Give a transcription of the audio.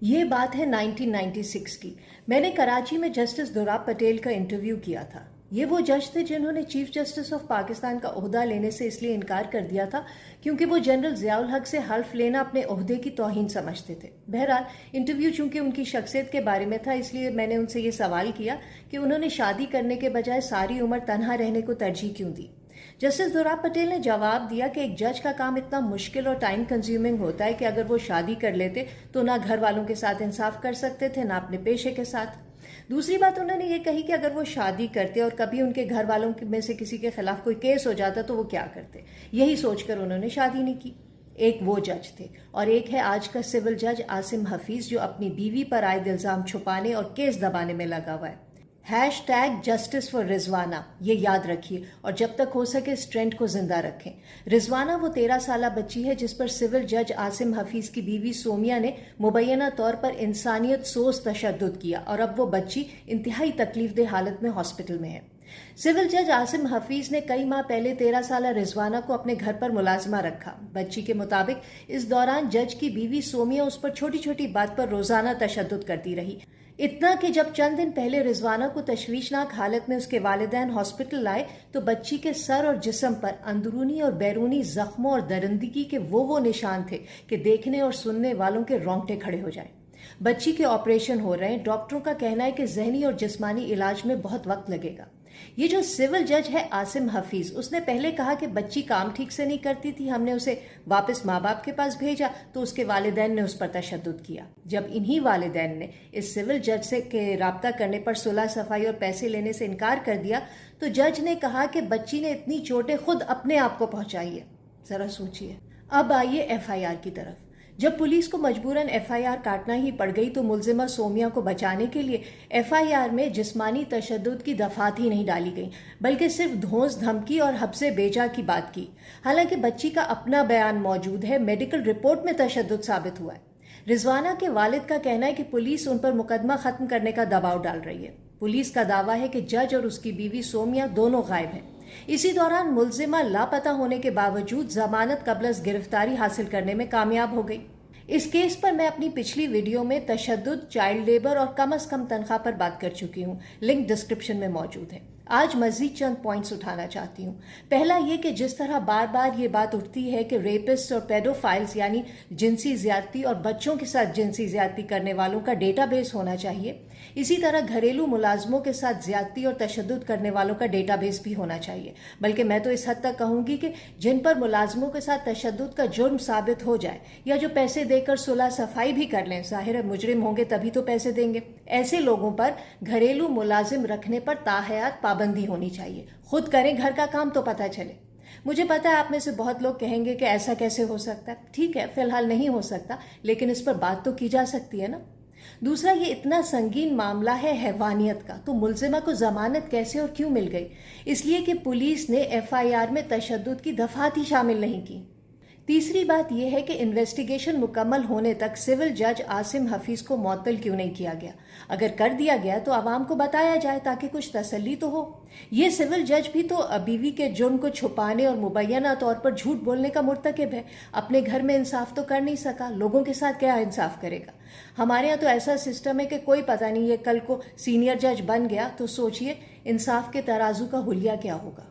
یہ بات ہے 1996 کی۔ میں نے کراچی میں جسٹس دوراب پٹیل کا انٹرویو کیا تھا۔ یہ وہ جج تھے جنہوں نے چیف جسٹس آف پاکستان کا عہدہ لینے سے اس لیے انکار کر دیا تھا کیونکہ وہ جنرل ضیاء الحق سے حلف لینا اپنے عہدے کی توہین سمجھتے تھے۔ بہرحال انٹرویو چونکہ ان کی شخصیت کے بارے میں تھا، اس لیے میں نے ان سے یہ سوال کیا کہ انہوں نے شادی کرنے کے بجائے ساری عمر تنہا رہنے کو ترجیح کیوں دی۔ جسٹس دوراب پٹیل نے جواب دیا کہ ایک جج کا کام اتنا مشکل اور ٹائم کنزیومنگ ہوتا ہے کہ اگر وہ شادی کر لیتے تو نہ گھر والوں کے ساتھ انصاف کر سکتے تھے، نہ اپنے پیشے کے ساتھ۔ دوسری بات انہوں نے یہ کہی کہ اگر وہ شادی کرتے اور کبھی ان کے گھر والوں میں سے کسی کے خلاف کوئی کیس ہو جاتا تو وہ کیا کرتے۔ یہی سوچ کر انہوں نے شادی نہیں کی۔ ایک وہ جج تھے اور ایک ہے آج کا سول جج عاصم حفیظ، جو اپنی بیوی پر عائد الزام چھپانے اور کیس دبانے میں لگا ہوا ہے۔ #جسٹس فار رضوانہ، یہ یاد رکھیے اور جب تک ہو سکے اس ٹرینڈ کو زندہ رکھیں۔ رضوانہ وہ 13 سالہ بچی ہے جس پر سول جج عاصم حفیظ کی بیوی سومیا نے مبینہ طور پر انسانیت سوز تشدد کیا اور اب وہ بچی انتہائی تکلیف دہ حالت میں ہاسپٹل میں ہے۔ سول جج عاصم حفیظ نے کئی ماہ پہلے 13 سالہ رضوانہ کو اپنے گھر پر ملازمہ رکھا۔ بچی کے مطابق اس دوران جج کی بیوی سومیا اس پر چھوٹی چھوٹی بات پر روزانہ تشدد کرتی رہی، اتنا کہ جب چند دن پہلے رضوانہ کو تشویشناک حالت میں اس کے والدین ہاسپٹل لائے تو بچی کے سر اور جسم پر اندرونی اور بیرونی زخموں اور درندگی کے وہ نشان تھے کہ دیکھنے اور سننے والوں کے رونگٹے کھڑے ہو جائیں۔ بچی کے آپریشن ہو رہے ہیں، ڈاکٹروں کا کہنا ہے کہ ذہنی اور جسمانی علاج میں بہت وقت لگے گا۔ یہ جو سول جج ہے عاصم حفیظ، اس نے پہلے کہا کہ بچی کام ٹھیک سے نہیں کرتی تھی، ہم نے اسے واپس ماں باپ کے پاس بھیجا تو اس کے والدین نے اس پر تشدد کیا۔ جب انہی والدین نے اس سول جج سے رابطہ کرنے پر صلح صفائی اور پیسے لینے سے انکار کر دیا تو جج نے کہا کہ بچی نے اتنی چوٹیں خود اپنے آپ کو پہنچائی ہے۔ ذرا سوچئے۔ اب آئیے FIR کی طرف۔ جب پولیس کو مجبوراً FIR کاٹنا ہی پڑ گئی تو ملزمہ سومیا کو بچانے کے لیے FIR میں جسمانی تشدد کی دفعات ہی نہیں ڈالی گئیں، بلکہ صرف دھونس دھمکی اور حبس بیجا کی بات کی۔ حالانکہ بچی کا اپنا بیان موجود ہے، میڈیکل رپورٹ میں تشدد ثابت ہوا ہے۔ رضوانہ کے والد کا کہنا ہے کہ پولیس ان پر مقدمہ ختم کرنے کا دباؤ ڈال رہی ہے۔ پولیس کا دعویٰ ہے کہ جج اور اس کی بیوی سومیا دونوں غائب ہیں۔ اسی دوران ملزمہ لاپتہ ہونے کے باوجود ضمانت قبل از گرفتاری حاصل کرنے میں کامیاب ہو گئی۔ اس کیس پر میں اپنی پچھلی ویڈیو میں تشدد، چائلڈ لیبر اور کم از کم تنخواہ پر بات کر چکی ہوں، لنک ڈسکرپشن میں موجود ہے۔ آج مزید چند پوائنٹس اٹھانا چاہتی ہوں۔ پہلا یہ کہ جس طرح بار بار یہ بات اٹھتی ہے کہ ریپسٹ اور پیڈوفائلز یعنی جنسی زیادتی اور بچوں کے ساتھ جنسی زیادتی کرنے والوں کا ڈیٹا بیس ہونا چاہیے، اسی طرح گھریلو ملازموں کے ساتھ زیادتی اور تشدد کرنے والوں کا ڈیٹا بیس بھی ہونا چاہیے، بلکہ میں تو اس حد تک کہوں گی کہ جن پر ملازموں کے ساتھ تشدد کا جرم ثابت ہو جائے یا جو پیسے دے کر صلح صفائی بھی کر لیں، ظاہر ہے مجرم ہوں گے تبھی تو پیسے دیں گے، ایسے لوگوں پر گھریلو ملازم رکھنے پر تاحیات پابندی ہونی چاہیے۔ خود کریں گھر کا کام تو پتہ چلے۔ مجھے پتا ہے آپ میں سے بہت لوگ کہیں گے کہ ایسا کیسے ہو سکتا ہے۔ ٹھیک ہے، فی الحال نہیں ہو سکتا، لیکن اس پر بات تو کی جا سکتی ہے نا۔ دوسرا، یہ اتنا سنگین معاملہ ہے حیوانیت کا، تو ملزمہ کو ضمانت کیسے اور کیوں مل گئی؟ اس لیے کہ پولیس نے FIR میں تشدد کی دفعات ہی شامل نہیں کی۔ تیسری بات یہ ہے کہ انویسٹیگیشن مکمل ہونے تک سول جج عاصم حفیظ کو معطل کیوں نہیں کیا گیا؟ اگر کر دیا گیا تو عوام کو بتایا جائے تاکہ کچھ تسلی تو ہو۔ یہ سول جج بھی تو بیوی کے جرم کو چھپانے اور مبینہ طور پر جھوٹ بولنے کا مرتکب ہے۔ اپنے گھر میں انصاف تو کر نہیں سکا، لوگوں کے ساتھ کیا انصاف کرے گا؟ ہمارے یہاں تو ایسا سسٹم ہے کہ کوئی پتہ نہیں، یہ کل کو سینئر جج بن گیا تو سوچئے انصاف کے ترازو کا حلیہ کیا ہوگا۔